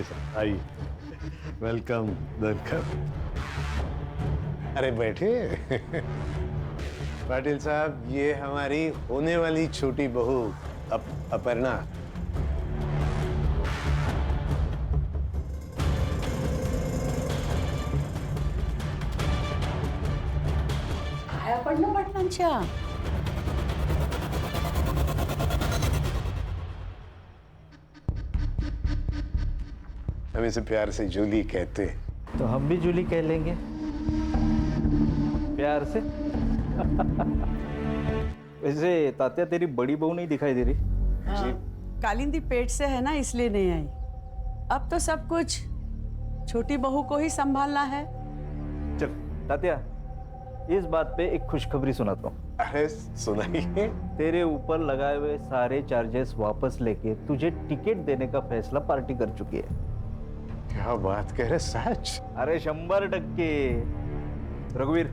आइए, welcome welcome. अरे बैठे। पाटिल साहब, ये हमारी होने वाली छोटी बहू अपर्णा। काय अपर्णा पाटलांच्या? हम इसे प्यार से जूली कहते हैं। तो हम भी जूली कह लेंगे प्यार से। वैसे तात्या, तेरी बड़ी बहू नहीं दिखाई दे रही? जी। कालिंदी पेट से है ना, इसलिए नहीं आई। अब तो सब कुछ छोटी बहू को ही संभालना है। चल तात्या, इस बात पे एक खुशखबरी सुनाता हूँ। अरे सुनाइए। तेरे ऊपर लगाए हुए सारे चार्जेस वापस लेके तुझे टिकट देने का फैसला पार्टी कर चुकी है। क्या बात कह रहे, सच? अरे 100%। रघुवीर,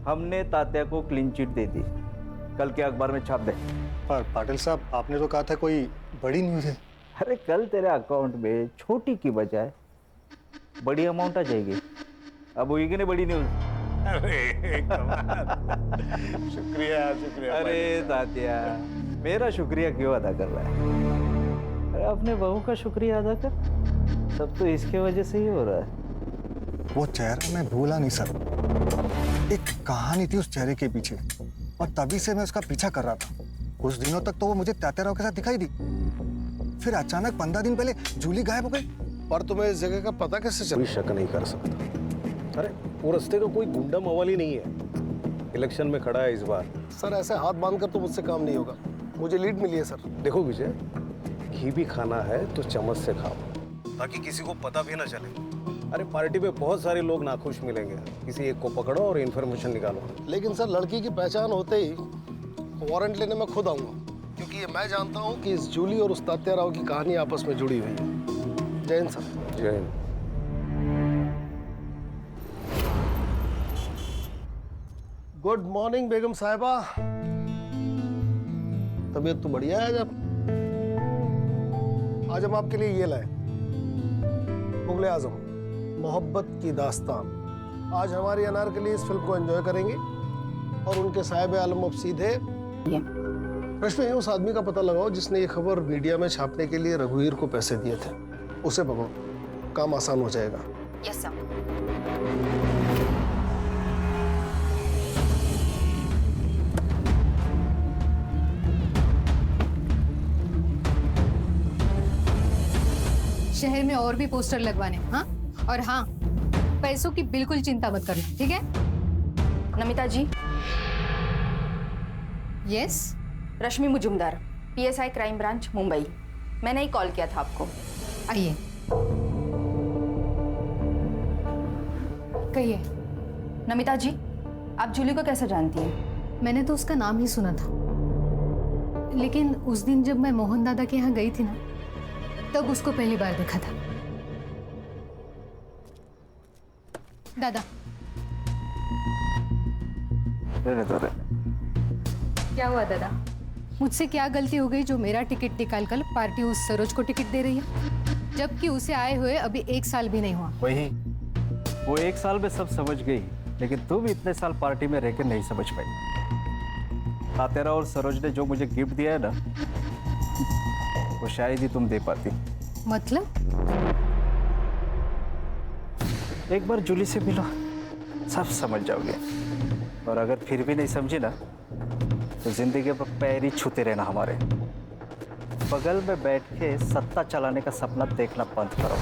हमने तात्या को क्लीन चिट दे दी, कल के अखबार में छाप दे। पर पाटिल साहब, आपने तो कहा था कोई बड़ी न्यूज़ है। अरे कल तेरे अकाउंट में छोटी की बजाय बड़ी अमाउंट आ जाएगी। अब होगी कि नहीं बड़ी न्यूज? अरे कमाल। शुक्रिया शुक्रिया। अरे तात्या, मेरा शुक्रिया क्यों अदा कर रहा है? अरे अपने बहू का शुक्रिया अदा कर। सब तो इसके वजह से ही हो रहा है। वो चेहरा मैं भूला नहीं सर। एक कहानी थी उस चेहरे के पीछे, और तभी से मैं उसका पीछा कर रहा था। कुछ दिनों तक तो वो मुझे तात्याराव के साथ दिखाई दी, फिर अचानक 15 दिन पहले जूली गायब हो गई। पर तुम्हें इस जगह का पता कैसे चला? कोई शक नहीं कर सकता। अरे वो रास्ते का कोई गुंडा मवाली नहीं है, इलेक्शन में खड़ा है इस बार। सर ऐसे हाथ बांधकर तो मुझसे काम नहीं होगा, मुझे लीड मिली है सर। देखो विजय, घी भी खाना है तो चम्मच से खाओ, ताकि किसी को पता भी ना चले। अरे पार्टी पे बहुत सारे लोग नाखुश मिलेंगे, किसी एक को पकड़ो और इन्फॉर्मेशन निकालो। लेकिन सर लड़की की पहचान होते ही वारंट लेने मैं खुद आऊंगा, क्योंकि ये मैं जानता हूँ कि इस जूली और उस तात्याराव की कहानी आपस में जुड़ी हुई है। जय हिंद सर। जय हिंद। गुड मॉर्निंग बेगम साहिबा। तबीयत तो बढ़िया है। आज हम आपके लिए ये लाए, मुगले आजम मोहब्बत की दास्तान। आज हमारी अनारकली इस फिल्म को एंजॉय करेंगे और उनके साहिब आलम अब सीधे रश्मि, उस आदमी का पता लगाओ जिसने ये खबर मीडिया में छापने के लिए रघुवीर को पैसे दिए थे। उसे पकड़ो, काम आसान हो जाएगा। Yes sir. शहर में और भी पोस्टर लगवाने। हाँ, और हाँ, पैसों की बिल्कुल चिंता मत करना, ठीक है? Namita ji. Yes. Rashmi Majumdar, PSI crime branch Mumbai. मैंने ही कॉल किया था आपको। आइए, कहिए। नमिता जी, आप जूली को कैसे जानती हैं? मैंने तो उसका नाम ही सुना था, लेकिन उस दिन जब मैं मोहन दादा के यहाँ गई थी ना, तब उसको पहली बार देखा था। दादा, क्या हुआ दादा? मुझसे क्या गलती हो गई जो मेरा टिकट निकालकर पार्टी उस सरोज को टिकट दे रही है, जबकि उसे आए हुए अभी 1 साल भी नहीं हुआ? वही, वो 1 साल में सब समझ गई, लेकिन तुम इतने साल पार्टी में रहकर नहीं समझ पाई। तात्याराव और सरोज ने जो मुझे गिफ्ट दिया है ना, वो शायद ही तुम दे पाती। मतलब? एक बार जूली से मिलो, सब समझ जाओगे। और अगर फिर भी नहीं समझी ना, तो जिंदगी पर पैर ही छूते रहना। हमारे बगल में बैठ के सत्ता चलाने का सपना देखना बंद करो।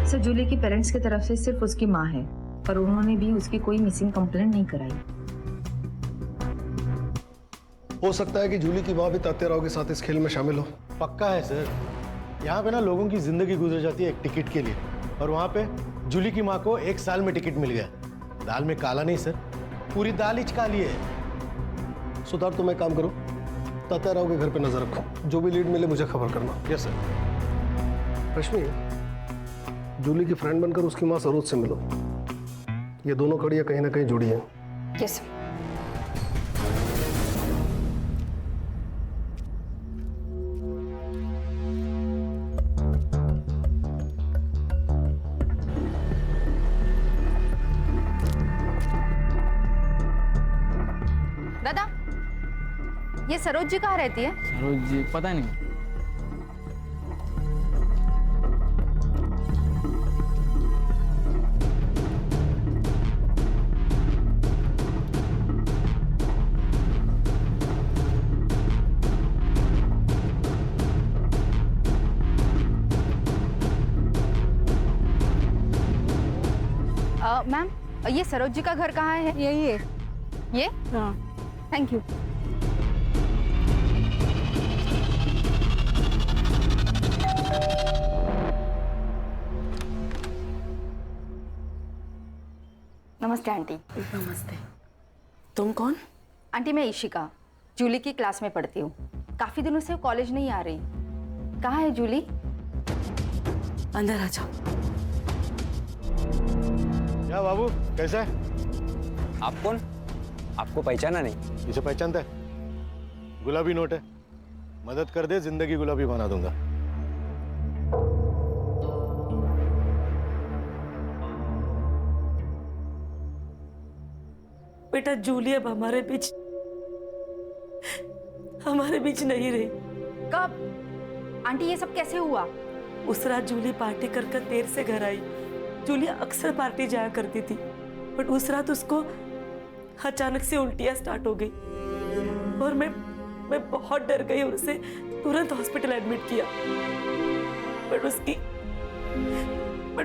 सर, जूली की पेरेंट्स की तरफ से सिर्फ उसकी माँ है, पर उन्होंने भी उसकी कोई मिसिंग कंप्लेंट नहीं कराई। हो सकता है कि जूली की माँ भी तात्याराव के साथ इस खेल में शामिल हो। पक्का है सर। यहाँ पे ना लोगों की जिंदगी गुजर जाती है एक टिकट के लिए, और वहाँ पे जूली की माँ को 1 साल में टिकट मिल गया। दाल में काला नहीं सर, पूरी दाल ही काली है। सुधार, तुम एक काम करो, तात्याराव के घर पे नजर रखो, जो भी लीड मिले मुझे खबर करना। Yes sir. रश्मि, जूली की फ्रेंड बनकर उसकी माँ सरोज से मिलो। ये दोनों कड़ियाँ कहीं ना कहीं जुड़ी हैं। यस। दादा, ये सरोज जी कहाँ रहती है? सरोज जी पता नहीं। मैम, ये सरोज जी का घर कहाँ है? यही है। ये? हाँ। Thank you. नमस्ते आंटी। नमस्ते। तुम कौन? आंटी मैं ईशिका, जूली की क्लास में पढ़ती हूँ। काफी दिनों से वो कॉलेज नहीं आ रही। कहाँ है जूली? अंदर आ जाओ। क्या बाबू, कैसा है? आप कौन? आपको पहचाना नहीं? इसे पहचानता है? गुलाबी नोट है, मदद कर दे, जिंदगी गुलाबी बना दूंगा। बेटा, जूली अब हमारे बीच नहीं रही। कब? आंटी ये सब कैसे हुआ? उस रात जूली पार्टी कर देर से घर आई। जूली अक्सर पार्टी जाया करती थी, बट उस रात उसको अचानक से उल्टियां स्टार्ट हो गई और मैं बहुत डर गई और उसे तुरंत हॉस्पिटल एडमिट किया। बट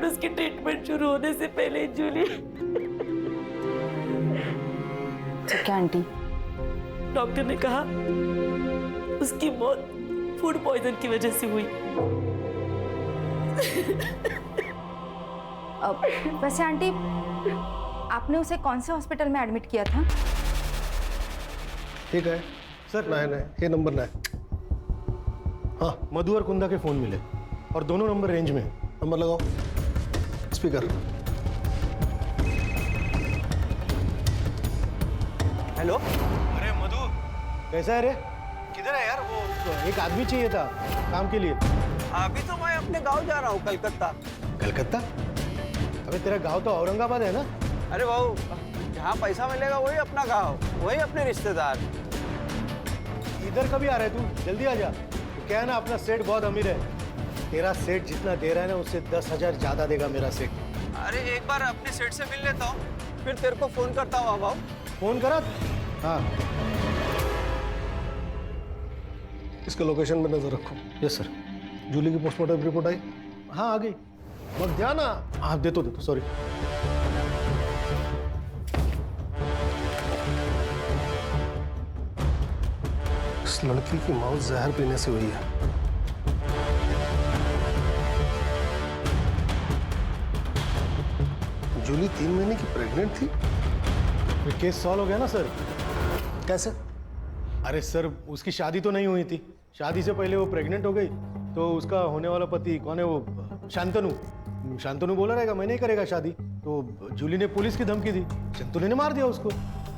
उसकी ट्रीटमेंट शुरू होने से पहले जूली। तो क्या आंटी? डॉक्टर ने कहा उसकी मौत फूड पॉइजन की वजह से हुई। वैसे आंटी, आपने उसे कौन से हॉस्पिटल में एडमिट किया था? ठीक है सर, ना है ये नंबर ना है। हाँ, मधु और कुंदा के फोन मिले और दोनों नंबर रेंज में है। नंबर लगाओ, स्पीकर। हेलो। अरे मधु, कैसा है रे? किधर है यार? वो एक आदमी चाहिए था काम के लिए। अभी तो मैं अपने गांव जा रहा हूँ, कलकत्ता। कलकत्ता? अबे तेरा गांव तो औरंगाबाद है ना? अरे बाबू, जहाँ पैसा मिलेगा वही अपना गांव, वही अपने रिश्तेदार। इधर कभी आ रहा है तू? जल्दी आ जा। तो क्या है ना, अपना सेठ बहुत अमीर है। तेरा सेठ जितना दे रहा है ना, उससे 10,000 ज्यादा देगा मेरा सेठ। अरे एक बार अपने सेठ से मिल लेता हूँ, फिर तेरे को फोन करता हूँ। बाबू फोन करा? हाँ। इसके लोकेशन पे नजर रखो। Yes sir. जूली की पोस्टमार्टम रिपोर्ट आई? हाँ आ गई। मत ध्यान। हाँ दे तो सॉरी। इस लड़की की मौत जहर पीने से हुई है। जूली 3 महीने की प्रेग्नेंट थी। ये केस सॉल्व हो गया ना सर? कैसे? अरे सर, उसकी शादी तो नहीं हुई थी। शादी से पहले वो प्रेग्नेंट हो गई, तो उसका होने वाला पति कौन है वो? शांतनु बोला रहेगा मैं नहीं करेगा शादी, तो जूली ने पुलिस की धमकी दी, शांतनु ने मार दिया उसको।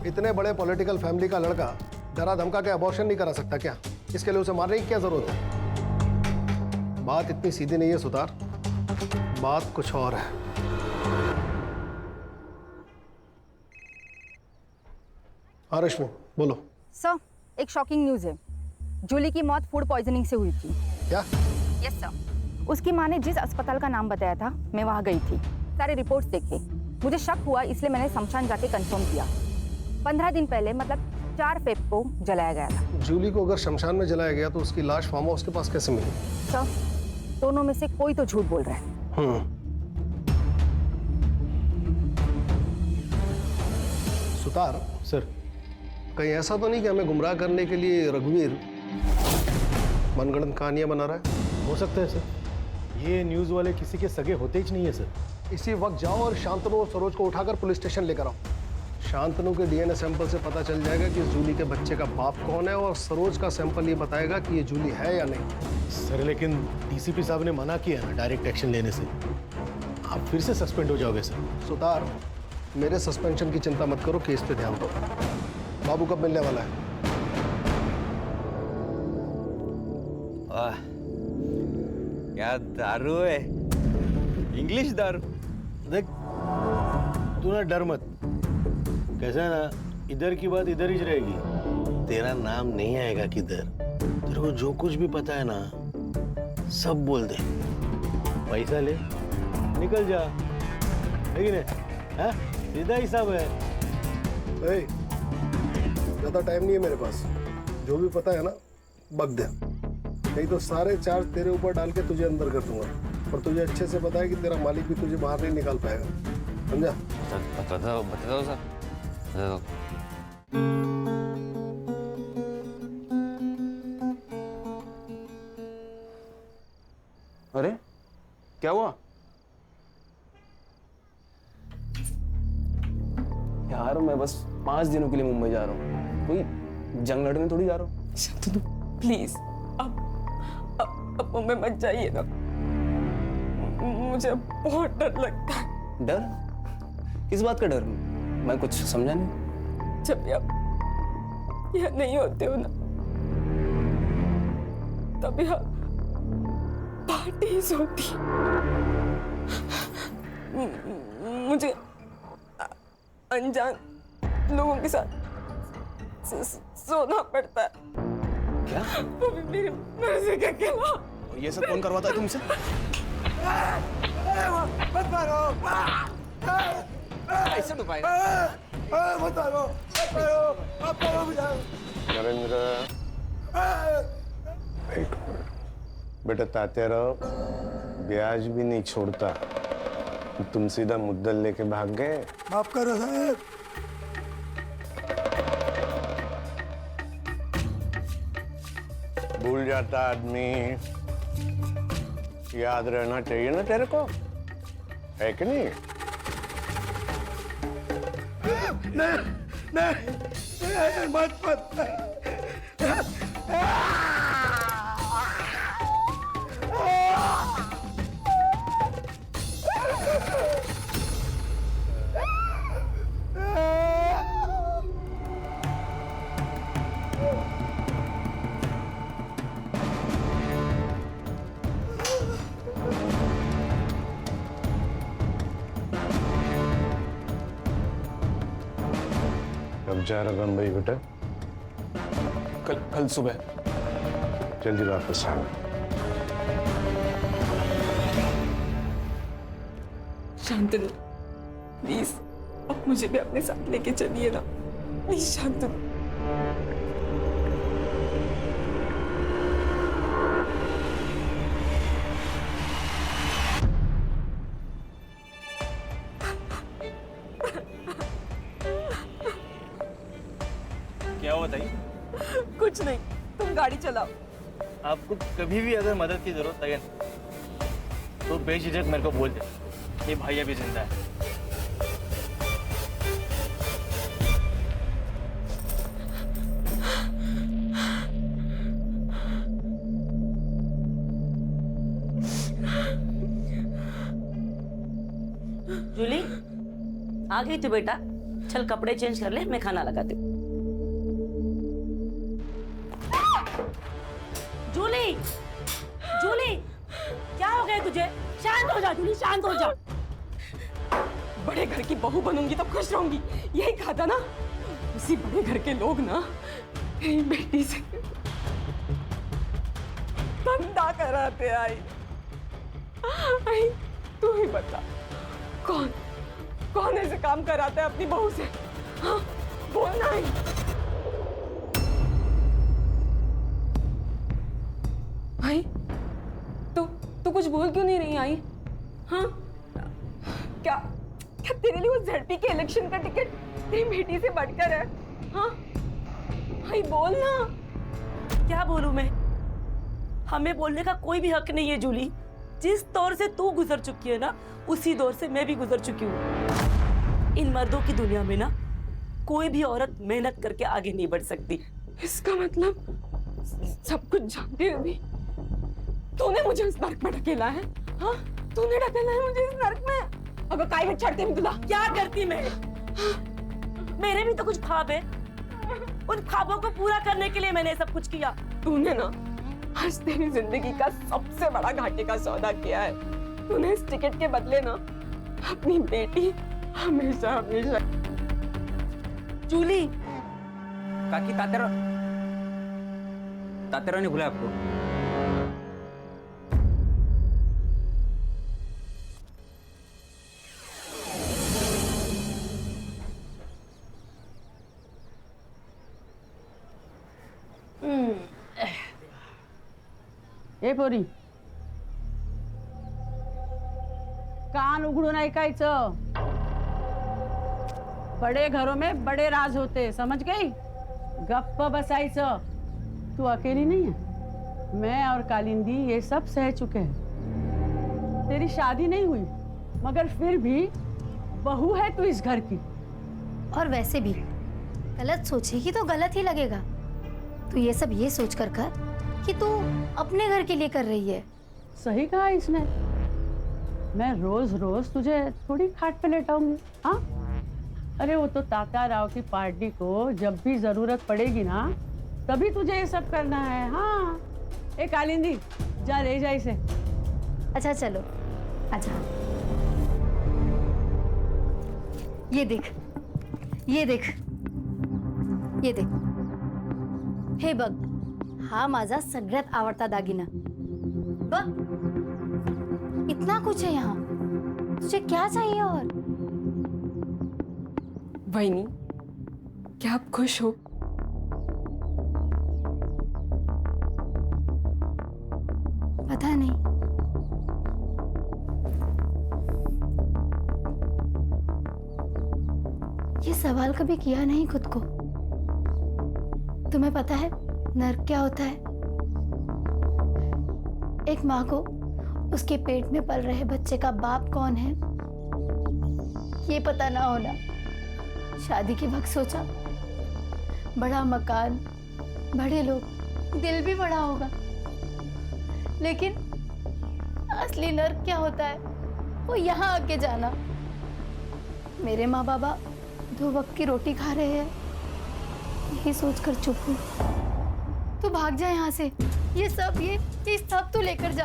इतने बड़े पॉलिटिकल फैमिली का लड़का डरा धमका के अबॉर्शन नहीं करा सकता क्या? इसके लिए उसे मारने की क्या जरूरत है? बात इतनी सीधी नहीं है सुतार, बात कुछ और है। हाँ रश्मि, बोलो। सर, एक शॉकिंग न्यूज है। जूली की मौत फूड पॉइजनिंग से हुई थी। क्या? Yes sir. उसकी माँ ने जिस अस्पताल का नाम बताया था, मैं वहाँ गई थी। सारे रिपोर्ट्स देखे, मुझे शक हुआ, इसलिए मैंने शमशान जाके कंफर्म किया। 15 दिन पहले, मतलब 4 फेब को जलाया गया था। जूली को अगर शमशान में जलाया गया तो उसकी लाश फार्म हाउस के पास कैसे मिली? सर, दोनों में से कोई तो झूठ बोल रहा है। सुतार सर, कहीं ऐसा तो नहीं कि हमें गुमराह करने के लिए रघुवीर मनगढ़ंत कहानियां बना रहा है? हो सकता है सर। ये न्यूज़ वाले किसी के सगे होते ही नहीं है सर। इसी वक्त जाओ और शांतनु और सरोज को उठाकर पुलिस स्टेशन लेकर आओ। शांतनु के डीएनए सैंपल से पता चल जाएगा कि जूली के बच्चे का बाप कौन है, और सरोज का सैंपल ये बताएगा कि ये जूली है या नहीं। सर लेकिन डीसीपी साहब ने मना किया ना डायरेक्ट एक्शन लेने से। आप फिर से सस्पेंड हो जाओगे सर। सुतार, मेरे सस्पेंशन की चिंता मत करो, केस पे ध्यान दो। बाबू कब मिलने वाला है? क्या दारू है, इंग्लिश दारू। देख, तू ना डर मत। कैसा है ना, इधर की बात इधर ही रहेगी। तेरा नाम नहीं आएगा किधर। तेरे को जो कुछ भी पता है ना, सब बोल दे। पैसा ले, निकल जा, है कि नहीं? हाँ? सीधा हिसाब है। ज्यादा टाइम नहीं है मेरे पास। जो भी पता है ना, बक दे, नहीं तो सारे चार्ज तेरे ऊपर डाल के तुझे अंदर कर दूंगा। और तुझे अच्छे से पता है कि तेरा मालिक भी तुझे बाहर नहीं निकाल पाएगा, समझा? बता दो सर, बता दो। अरे क्या हुआ यार? मैं बस 5 दिनों के लिए मुंबई जा रहा हूँ, कोई जंग लड़ने थोड़ी जा रहा हूँ। प्लीज अब मुंबई मत जाइए ना, मुझे बहुत डर लगता है। डर? किस बात का डर? मैं कुछ समझा नहीं। जब भी आप यहाँ नहीं होते हो ना, तब यहाँ पार्टीज होती। मुझे अनजान लोगों के साथ सोना पड़ता है। क्या? वो भी मेरी मर्जी के खिलाफ। ये सब कौन करवाता है तुमसे? मत मारो, ऐसे तो पाएगा। मत मारो, मत मारो मुझे। नरेंद्र, एक बेटा, ताते रहो, ब्याज भी नहीं छोड़ता। तुम सीधा मुद्दल लेके भाग गए। माफ करो साहब। भूल जाता आदमी, याद रहना चाहिए ना तेरे को, है कि नहीं? नहीं, मत। कब जा रहा बम्बई बेटा? कल सुबह। जल्दी वापस आना। शांतनु, प्लीज अब मुझे भी अपने साथ लेके चलिए ना, प्लीज शांतनु। क्या हुआ बताइए? कुछ नहीं, तुम गाड़ी चलाओ। आपको कभी भी अगर मदद की जरूरत लगे तो बेझिझक मेरे को बोल दे, ये भाई अभी जिंदा है। जूली, आ गई तू बेटा? चल कपड़े चेंज कर ले, मैं खाना लगाती हूँ। जूली, जूली, क्या हो गया तुझे? शांत हो जा जूली, शांत हो जा। बड़े घर की बहू बनूंगी तो खुश रहूंगी, यही कहा था ना। उसी बड़े घर के लोग ना मेरी बेटी से धंधा कराते। आई, तू ही बता, कौन ऐसे काम कराता है अपनी बहू से? हाँ, बोलना ही। भाई, तू कुछ बोल क्यों नहीं रही? आई, हाँ, क्या तेरे लिए वो ZP के इलेक्शन का टिकट तेरी बेटी से बढ़कर है? हाँ भाई, बोल ना। क्या बोलूं मैं? हमें बोलने का कोई भी हक नहीं है जूली। जिस दौर से तू गुजर चुकी है ना, उसी दौर से मैं भी गुजर चुकी हूँ। इन मर्दों की दुनिया में ना कोई भी औरत मेहनत करके आगे नहीं बढ़ सकती। इसका मतलब सब कुछ जानते हुए भी तूने मुझे इस नर्क में ढकेला है? हाँ, तूने ढकेला है मुझे इस नर्क में। अगं काय विचारते मी तुला? क्या करती मैं? मेरे भी तो कुछ ख्वाब है। उन ख्वाबों को पूरा करने के लिए मैंने सब कुछ किया। तूने ना आज तेरी जिंदगी का सबसे बड़ा घाटे का सौदा किया है। तूने इस टिकट के बदले ना अपनी बेटी हमेशा हमेशा। जूली, काकी तातेरा ने बुलाया आपको। ए पोरी, कान उघडून ऐकायचं। बड़े घरों में बड़े राज होते, समझ गई? गप्प बसायचं। तू अकेली नहीं है, मैं और कालिंदी ये सब सह चुके हैं। तेरी शादी नहीं हुई, मगर फिर भी बहू है तू इस घर की। और वैसे भी गलत सोचेगी तो गलत ही लगेगा। तू ये सब ये सोच कर कि तू अपने घर के लिए कर रही है। सही कहा इसने। मैं रोज रोज तुझे थोड़ी खाट पे लेटाऊंगी। हाँ, अरे वो तो तात्या राव की पार्टी को जब भी जरूरत पड़ेगी ना, तभी तुझे ये सब करना है। हाँ, ए कालिंदी, जा ले जा इसे। अच्छा चलो, अच्छा ये देख, ये देख, ये देख। हे बघ, हा माझा सगळ्यात आवडता दागिना। बघ, इतना कुछ है यहाँ, तुझे क्या चाहिए? और वहीनी, क्या आप खुश हो? पता नहीं। ये सवाल कभी किया नहीं खुद को। तुम्हें पता है नर्क क्या होता है? एक माँ को उसके पेट में पल रहे बच्चे का बाप कौन है ये पता ना होना। शादी के वक्त सोचा बड़ा मकान, बड़े लोग, दिल भी बड़ा होगा, लेकिन असली नर्क क्या होता है वो यहाँ आके जाना। मेरे माँ बाबा 2 वक्त की रोटी खा रहे हैं, यही सोचकर चुप हूँ। तू भाग जा यहाँ से। ये सब तू लेकर जा।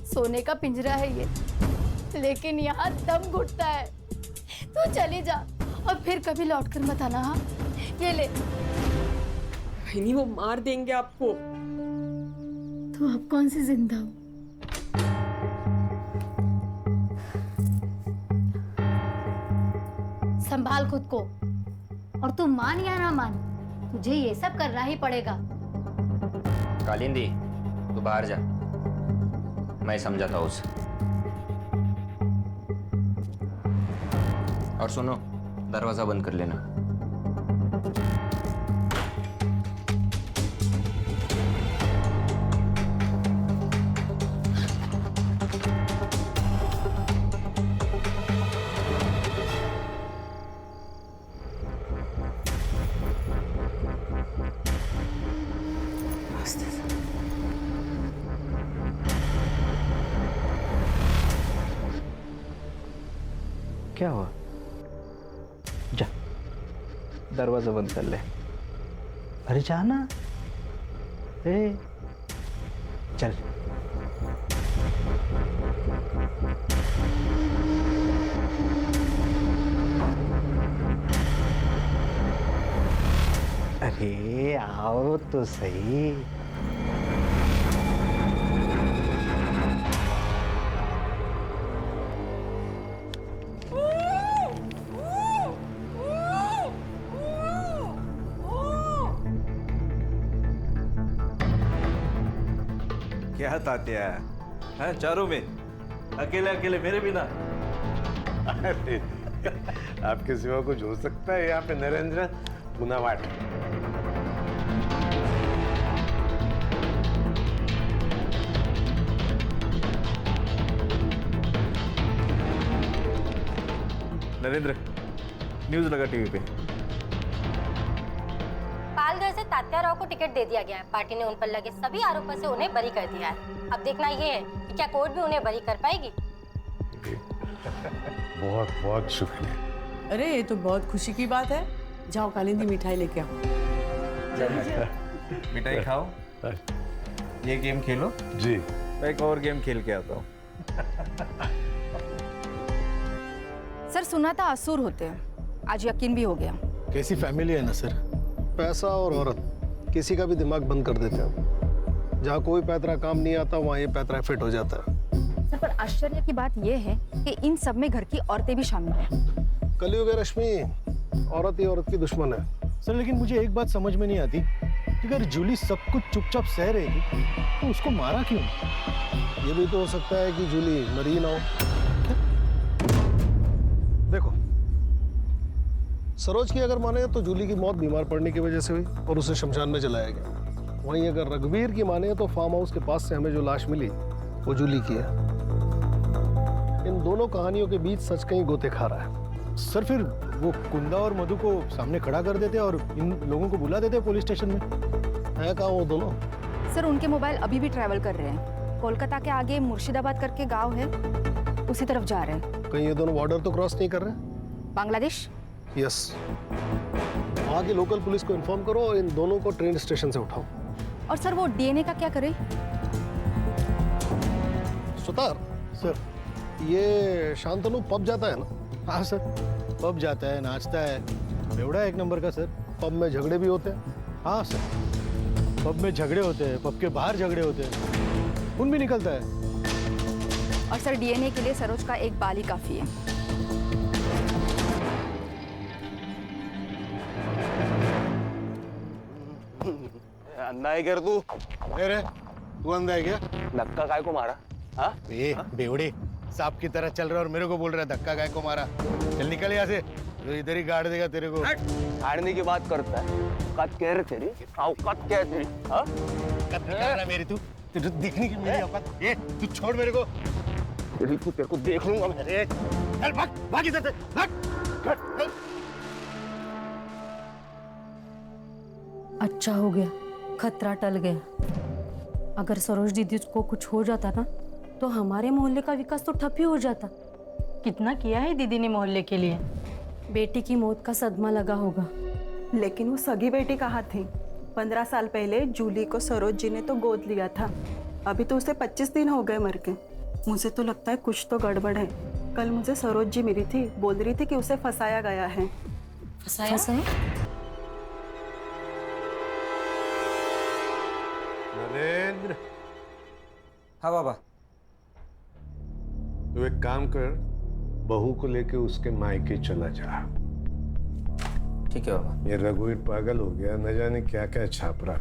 सोने का पिंजरा है ये, लेकिन यहाँ दम घुटता है। तू चली जा और फिर कभी लौटकर मत आना। हाँ, ये ले। वहीनी, वो मार देंगे आपको। तू अब कौन सी जिंदा हो? संभाल खुद को। और तू मान या ना मान, तुझे ये सब करना ही पड़ेगा। कालिंदी, तू बाहर जा, मैं समझाता हूँ उसे। और सुनो, दरवाजा बंद कर लेना। क्या हुआ? जा, दरवाजा बंद कर ले। अरे जाना। चल। अरे आओ तो सही। क्या तात्या? हाँ, चारों में अकेले अकेले मेरे बिना? अरे आपके सिवा कुछ हो सकता है यहाँ पे? नरेंद्र गुनावाट। नरेंद्र, न्यूज लगा टीवी पे। पालघर से तात्या राव को टिकट दे दिया गया है। पार्टी ने उन पर लगे सभी आरोपों से उन्हें बरी कर दिया है। अब देखना ये है कि क्या कोर्ट भी उन्हें बरी कर पाएगी। बहुत बहुत शुक्रिया। अरे ये तो बहुत खुशी की बात है। जाओ कालिंदी मिठाई लेके आओ। मिठाई खाओ, ये गेम खेलो। जी। मैं एक और गेम खेल के आता हूँ। सर सुना था असुर होते हैं, आज यकीन भी हो गया। कैसी फैमिली है ना सर, पैसा और औरत किसी का भी दिमाग बंद कर देते हैं। जहाँ कोई पैतरा काम नहीं आता वहाँ ये पैतरा फिट हो जाता है। सर पर आश्चर्य की बात यह है कि इन सब में घर की औरतें भी शामिल हैं। कलयुग है रश्मि, औरत ही औरत की दुश्मन है। सर लेकिन मुझे एक बात समझ में नहीं आती कि अगर जूली सब कुछ चुपचाप सह रही थी तो उसको मारा क्यों? ये भी तो हो सकता है कि जूली मरी ना हो। देखो, सरोज की अगर माने तो जूली की मौत बीमार पड़ने की वजह से हुई और उसे शमशान में जलाया गया। वहीं अगर रघुवीर की माने तो फार्म हाउस के पास से हमें जो लाश मिली वो जूली की है। इन दोनों कहानियों के बीच सच कहीं गोते खा रहा है। सर फिर वो कुंदा और मधु को सामने खड़ा कर देते और इन लोगों को बुला देते पुलिस स्टेशन में। है कहाँ वो दोनों? सर उनके मोबाइल अभी भी ट्रैवल कर रहे हैं। कोलकाता के आगे मुर्शिदाबाद करके गांव है, उसी तरफ जा रहे हैं। कहीं ये दोनों बॉर्डर तो क्रॉस नहीं कर रहे? बांग्लादेश? यस। वहाँ की लोकल पुलिस को इन्फॉर्म करो और इन दोनों को ट्रेन स्टेशन से उठाओ। और सर वो डीएनए का क्या करें? सुतार सर, ये शांतनु पब जाता है ना? हाँ सर, पब जाता है, नाचता है, बेवड़ा है एक नंबर का सर। पब में झगड़े भी होते हैं? हाँ सर, पब में झगड़े होते हैं, पब के बाहर झगड़े होते हैं, खून भी निकलता है। और सर डीएनए के लिए सरोज का एक बाल ही काफी है। अंधा है क्या तू? अरे तू अंधा है क्या? धक्का काय को मारा? हाँ? बेवड़े सांप की तरह चल रहा और मेरे को बोल रहा है धक्का काय को मारा। चल निकल यहाँ से, तो इधर ही गाड़ देगा तेरे को। हारने की बात करता है। औकात क्या है तेरी? औकात क्या है तेरी? हाँ? औकात निकाल रहा मेरी तू? तुझे दिखने की मेरी औकात? ये तू छोड़ मेरे को। तेरे को देख लूंगा मैं। अरे चल भाग, भाग इधर से, भाग। अच्छा हो गया, खतरा टल गया। अगर सरोज दीदी को कुछ हो जाता ना तो हमारे मोहल्ले का विकास तो ठप ही हो जाता। कितना किया है दीदी ने मोहल्ले के लिए। बेटी की मौत का सदमा लगा होगा। लेकिन वो सगी बेटी कहाँ थी? 15 साल पहले जूली को सरोज जी ने तो गोद लिया था। अभी तो उसे 25 दिन हो गए मर के। मुझे तो लगता है कुछ तो गड़बड़ है। कल मुझे सरोज जी मिली थी, बोल रही थी कि उसे फंसाया गया है। फंसाया? नरेंद्र। हाँ बाबा। तू एक काम कर, बहू को लेके उसके मायके चला जा। ठीक है बाबा। ये रघुवीर पागल हो गया, न जाने क्या क्या छाप रहा।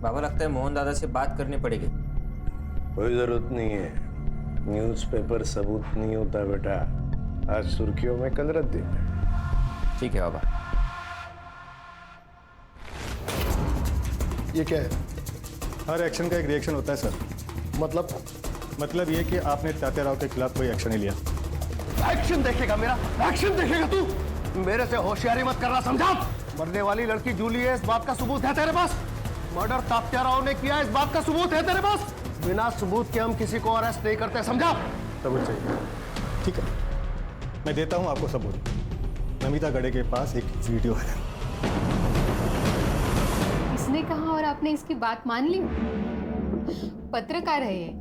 बाबा लगता है मोहन दादा से बात करनी पड़ेगी। कोई जरूरत नहीं है, न्यूज़पेपर सबूत नहीं होता बेटा। आज सुर्खियों में, कल रद्दी में। ठीक है बाबा। ये क्या है? हर एक्शन का एक रिएक्शन होता है सर। मतलब ये कि आपने तात्या राव के खिलाफ कोई एक्शन नहीं लिया। एक्शन देखेगा मेरा? एक्शन देखेगा तू? मेरे से होशियारी मत करना, समझा? मरने वाली लड़की जूली है, इस बात का सबूत है तेरे पास? मर्डर तात्या राव ने किया, इस बात का सबूत है तेरे पास? बिना सबूत के हम किसी को अरेस्ट नहीं करते, समझा? सबूत चाहिए? ठीक है, मैं देता हूं आपको सबूत। नमिता गड़े के पास एक वीडियो है। इसने कहा और आपने इसकी बात मान ली? पत्रकार है ये,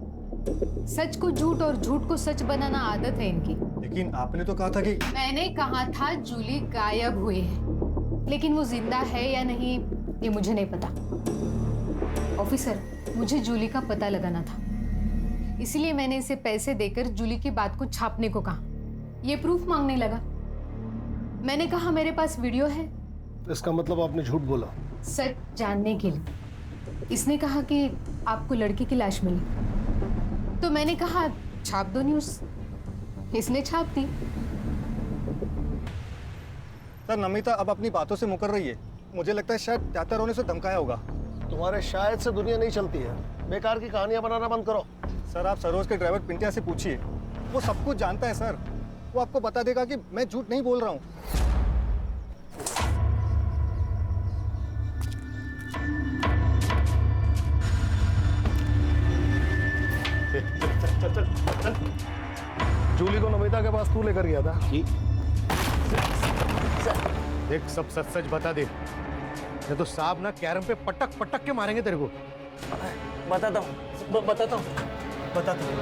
सच को झूठ और झूठ को सच बनाना आदत है इनकी। लेकिन आपने तो कहा था कि... मैंने कहा था जूली गायब हुई है, लेकिन वो जिंदा है या नहीं ये मुझे नहीं पता। ऑफिसर, मुझे जूली का पता लगाना था, इसलिए मैंने इसे पैसे देकर जूली की बात को छापने को कहा। ये प्रूफ मांगने लगा। मैंने कहा मेरे पास वीडियो है। इसका मतलब आपने झूठ बोला? सच जानने के लिए। इसने कहा कि आपको लड़की की लाश मिली, तो मैंने कहा छाप दो न्यूज़। इसने छाप दी। सर नमिता अब अपनी बातों से मुकर रही है। मुझे लगता है शायद तात्या राव ने उसे धमकाया होगा। तुम्हारे शायद से दुनिया नहीं चलती है। बेकार की कहानियां बनाना बंद करो। सर आप सरोज के ड्राइवर पिंटिया से पूछिए, वो सब कुछ जानता है सर। वो आपको बता देगा कि मैं झूठ नहीं बोल रहा हूँ। जूली को नमिता के पास तू लेकर गया था? जी देख, सब सच सच बता दे, नहीं तो साहब ना कैरम पे पटक पटक के मारेंगे तेरे को। बताता हूँ, बताता हूँ, बताता हूँ।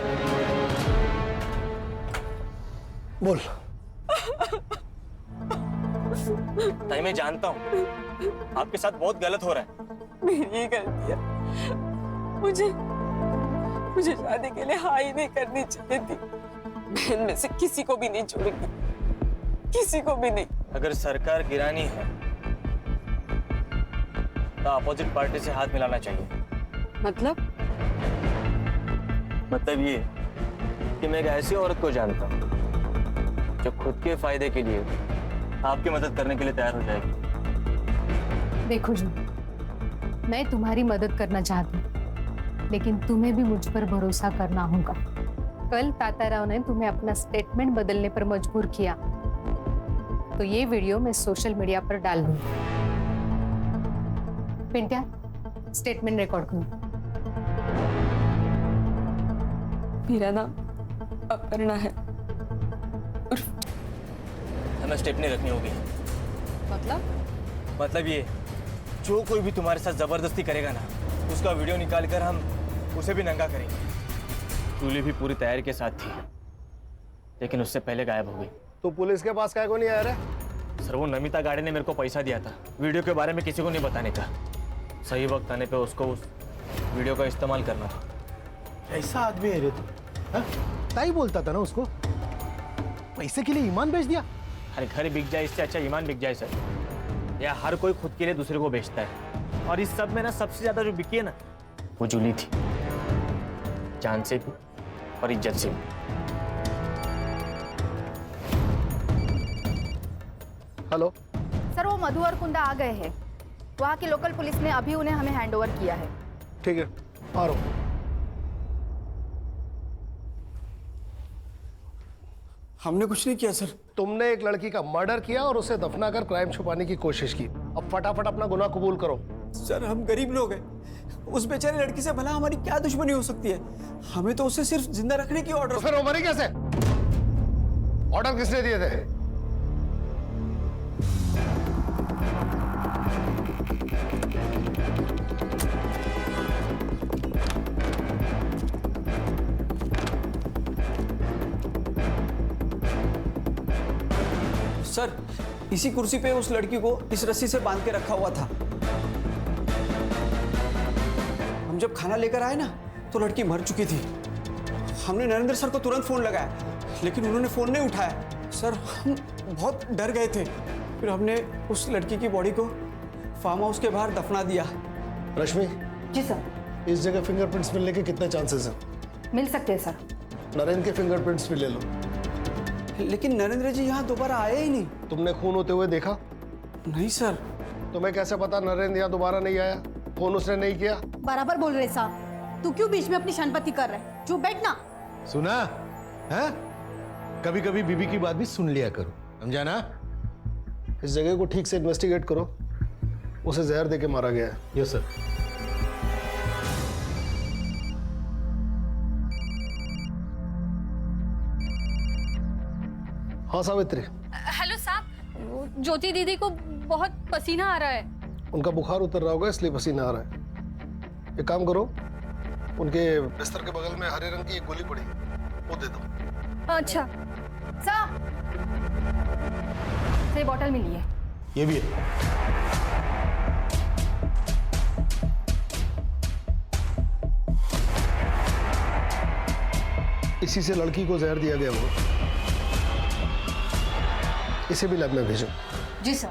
बोल। ताई मैं जानता हूँ आपके साथ बहुत गलत हो रहा है। मेरी गलती है। मुझे शादी के लिए हाँ ही नहीं करनी चाहिए थी। बहन में से किसी को भी नहीं छोड़ूंगी, किसी को भी नहीं। अगर सरकार गिरानी है तो अपोजिट पार्टी से हाथ मिलाना चाहिए। मतलब ये कि मैं एक ऐसी औरत को जानता हूँ जो खुद के फायदे के लिए आपकी मदद करने के लिए तैयार हो जाएगी। देखो जी, मैं तुम्हारी मदद करना चाहती हूँ, लेकिन तुम्हें भी मुझ पर भरोसा करना होगा। कल ताताराव ने तुम्हें अपना स्टेटमेंट बदलने पर मजबूर किया, तो ये वीडियो मैं सोशल मीडिया पर डाल दूंगी। पिंट्या, स्टेटमेंट रिकॉर्ड करो। मेरा नाम अपर्णा है। हमें स्टेप नहीं रखनी होगी। मतलब ये, जो कोई भी तुम्हारे साथ जबरदस्ती करेगा ना, उसका वीडियो निकाल कर हम उसे भी नंगा करेंगे। जूली भी पूरी तैयारी के साथ थी, लेकिन उससे पहले गायब हो गई। तो पुलिस के पास क्या को नहीं आया रे? सर, वो नमिता गाड़ी ने मेरे को पैसा दिया था वीडियो के बारे में किसी को नहीं बताने का। सही वक्त आने पे उसको उस वीडियो का इस्तेमाल करना था। ऐसा आदमी है रे तू? ताई बोलता था ना उसको, पैसे के लिए ईमान बेच दिया। अरे घर बिक जाए इससे अच्छा ईमान बिक जाए सर। या हर कोई खुद के लिए दूसरे को बेचता है, और इस सब में ना सबसे ज्यादा जो बिकी है ना, वो जूली थी, जान से भी और इज्जत से भी। हेलो सर, वो मधु और कुंदा आ गए हैं। वहाँ की लोकल पुलिस ने अभी उन्हें हमें हैंडओवर किया है। ठीक है, आ रहा हूँ। हमने कुछ नहीं किया सर। तुमने एक लड़की का मर्डर किया और उसे दफनाकर क्राइम छुपाने की कोशिश की। अब फटाफट अपना गुनाह कबूल करो। सर, हम गरीब लोग हैं, उस बेचारी लड़की से भला हमारी क्या दुश्मनी हो सकती है? हमें तो उसे सिर्फ जिंदा रखने की ऑर्डर। तो फिर वो मरी कैसे? ऑर्डर किसने दिए थे? सर, इसी कुर्सी पे उस लड़की को इस रस्सी से बांध के रखा हुआ था। हम जब खाना लेकर आए ना, तो लड़की मर चुकी थी। हमने नरेंद्र सर को तुरंत फोन लगाया, लेकिन उन्होंने फोन नहीं उठाया। सर, हम बहुत डर गए थे। फिर हमने उस लड़की की बॉडी को फार्म हाउस के बाहर दफना दिया। रश्मि। जी सर। इस जगह फिंगरप्रिंट्स मिलने के कितने चांसेस हैं? मिल सकते हैं सर। नरेंद्र के फिंगरप्रिंट्स भी ले लो। लेकिन नरेंद्र जी यहाँ दोबारा आए ही नहीं। तुमने खून होते हुए देखा? नहीं सर। तुम्हें कैसे पता नरेंद्र यहाँ दोबारा नहीं आया? फोन उसने नहीं किया? बराबर बोल रहे साहब। तू क्यों बीच में अपनी शनपति कर रहा है? चुप बैठना। सुना है? कभी कभी बीबी की बात भी सुन लिया करो, समझा ना? इस जगह को ठीक से इन्वेस्टिगेट करो। उसे जहर देके मारा गया है। Yes sir. हाँ सावित्री। हेलो साहब, ज्योति दीदी को बहुत पसीना आ रहा है। उनका बुखार उतर रहा होगा, इसलिए पसीना आ रहा है। एक काम करो, उनके बिस्तर के बगल में हरे रंग की एक गोली पड़ी, वो दे दो। अच्छा साहब, ये बॉटल मिली है। ये भी है। इसी से लड़की को जहर दिया गया होगा। इसे भी लैब में भेजो। जी सर।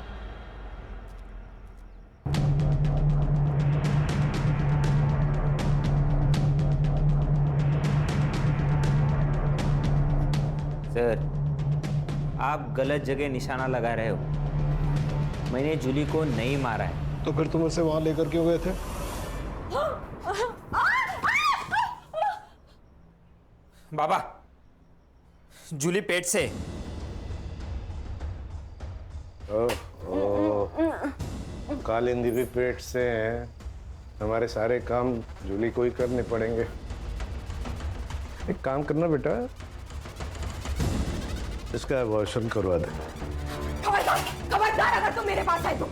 सर, आप गलत जगह निशाना लगा रहे हो। मैंने जूली को नहीं मारा है। तो फिर तुम उसे वहां लेकर क्यों गए थे? बाबा, जूली पेट से। कालिंदी भी पेट से है। हमारे सारे काम जूली को ही करने पड़ेंगे। एक काम करना बेटा, इसका अबॉर्शन करवा दे। खबरदार अगर तुम मेरे पास आए तो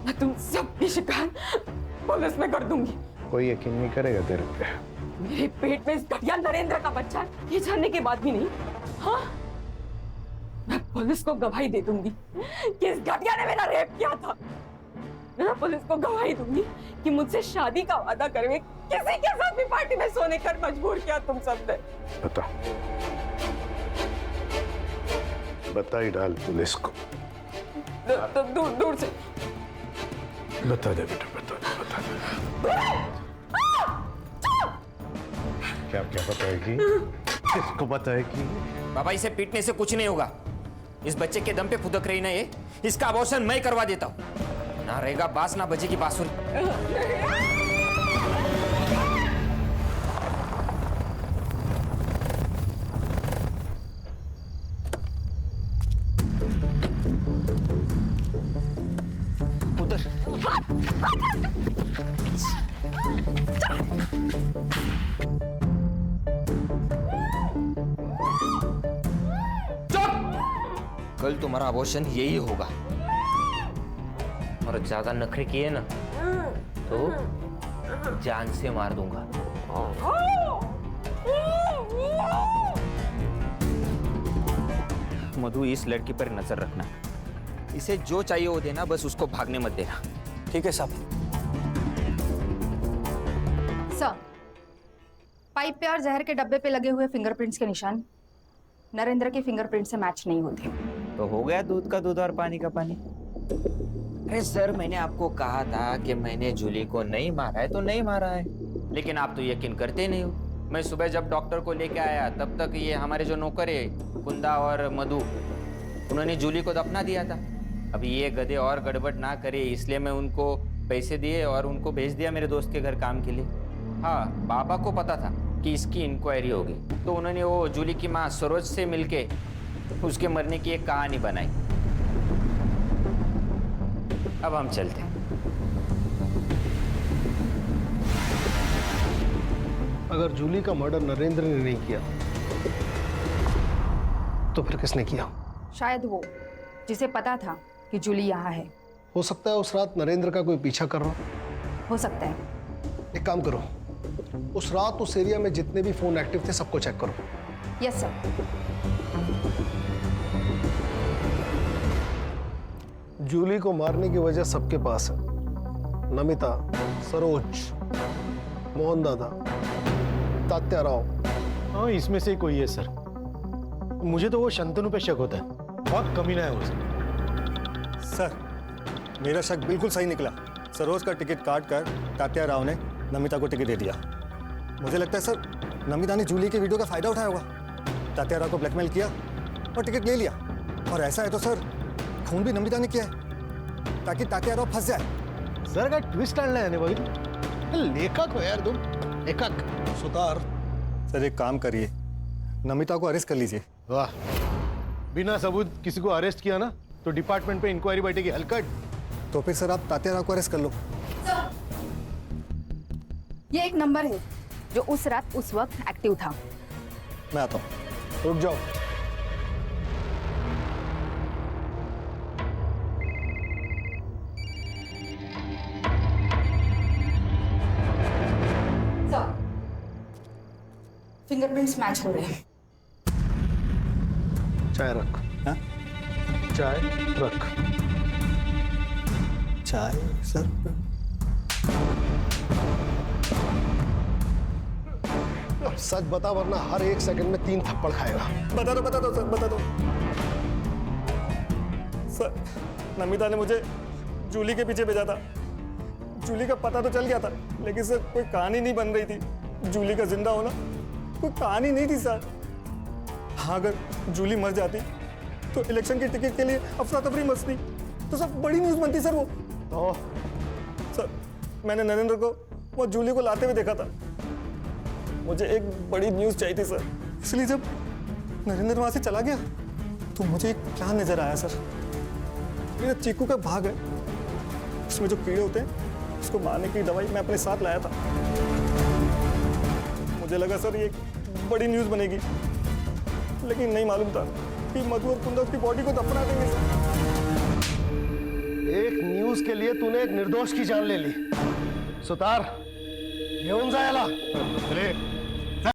मैं तुम सबकी शिकायत पुलिस में कर दूंगी। कोई यकीन नहीं करेगा तेरे पे। मेरे पेट में इस घटिया नरेंद्र का बच्चा है ये जानने के बाद भी नहीं, हाँ मैं पुलिस को गवाही दे दूंगी कि इस घटिया ने मेरा रेप किया था। मैं पुलिस को गवाही दूंगी कि मुझसे शादी का वादा करके किसी के साथ भी पार्टी में सोने कर मजबूर किया तुम सबने। बता ही डाल पुलिस को। तो दूर दूर से बता दे बेटा, बता दे। क्या क्या बताएगी? किसको बताएगी? बाबा इसे पीटने से कुछ नहीं होगा। इस बच्चे के दम पे फुदक रही ना ये, इसका अबॉर्शन मैं करवा देता हूँ। ना रहेगा बांस ना बजेगी बांसुरी। कल तुम्हारा अबॉर्शन यही होगा और ज्यादा नखरे किए ना तो जान से मार दूंगा। मधु इस लड़की पर नजर रखना, इसे जो चाहिए वो देना, बस उसको भागने मत देना। ठीक है साहब। सर, पाइप पे और जहर के डब्बे पे लगे हुए फिंगरप्रिंट्स के निशान नरेंद्र के फिंगरप्रिंट से मैच नहीं होते। तो हो गया दूध का दूध और पानी का पानी। अरे सर, मैंने आपको कहा था कि मैंने जूली को नहीं मारा है तो नहीं मारा है, लेकिन आप तो यकीन करते नहीं हो। मैं सुबह जब डॉक्टर को लेके आया तब तक ये हमारे जो नौकर है कुंदा और मधु, उन्होंने जूली को दफना दिया था। अभी ये गधे और गड़बड़ ना करे इसलिए मैं उनको पैसे दिए और उनको भेज दिया मेरे दोस्त के घर काम के लिए। हाँ, बाबा को पता था कि इसकी इंक्वायरी होगी, तो उन्होंने वो जूली की माँ सरोज से मिलके उसके मरने की एक कहानी बनाई। अब हम चलते हैं। अगर जूली का मर्डर नरेंद्र ने नहीं किया तो फिर किसने किया? शायद वो जिसे पता था कि जूली यहाँ है। हो सकता है उस रात नरेंद्र का कोई पीछा कर रहा हो सकता है। एक काम करो, उस रात उस एरिया में जितने भी फोन एक्टिव थे सबको चेक करो। Yes sir. जूली को मारने की वजह सबके पास है। नमिता, सरोज, मोहन दादा, तात्या राव। हाँ, इसमें से कोई है सर। मुझे तो वो शंतनु पे शक होता है, बहुत कमीना है वो सर। मेरा शक बिल्कुल सही निकला। सरोज का टिकट काट कर तात्या राव ने नमिता को टिकट दे दिया। मुझे लगता है सर नमिता ने जूली के वीडियो का फायदा उठाया होगा। तात्या राव को ब्लैकमेल किया और टिकट ले लिया। और ऐसा है तो सर खून भी नमिता ने किया है ताकि तात्या राव फंस जाए। सर का ट्विस्ट डालना है भाई। लेखक हो यार तुम, लेखक। सुतार सर एक काम करिए, नमिता को अरेस्ट कर लीजिए। वाह, बिना सबूत किसी को अरेस्ट किया ना तो डिपार्टमेंट पे इंक्वायरी बैठेगी हलकट। तो फिर सर आप तात्या राव को अरेस्ट कर लो। ये एक नंबर है जो उस रात उस वक्त एक्टिव था। मैं आता हूँ। रुक जाओ। फिंगरप्रिंट्स मैच हो रहे हैं। चाय रख। हाँ? चाय रख। चाय सर? सच बता वरना हर एक सेकंड में 3 थप्पड़ खाएगा। बता दो सर, बता दो। सर नमिता ने मुझे जूली के पीछे भेजा था। जूली का पता तो चल गया था, लेकिन सर कोई कहानी नहीं बन रही थी। जूली का जिंदा होना कोई कहानी नहीं थी सर। हाँ, अगर जूली मर जाती तो इलेक्शन की टिकट के लिए अफरा तफरी मचती तो सब बड़ी न्यूज़ बनती सर। वो तो सर मैंने नरेंद्र को वो जूली को लाते हुए देखा था। मुझे एक बड़ी न्यूज़ चाहिए थी सर, इसलिए जब नरेंद्र वहाँ से चला गया तो मुझे एक प्लान नजर आया सर। मेरा चीकू का भाग है, उसमें जो कीड़े होते हैं उसको मारने की दवाई मैं अपने साथ लाया था। मुझे लगा सर ये बड़ी न्यूज़ बनेगी, लेकिन नहीं मालूम था ज्योति, मधु और कुंदन की बॉडी को दफना देंगे सर। एक न्यूज के लिए तूने एक निर्दोष की जान ले ली। सुतार घेऊन जायला। अरे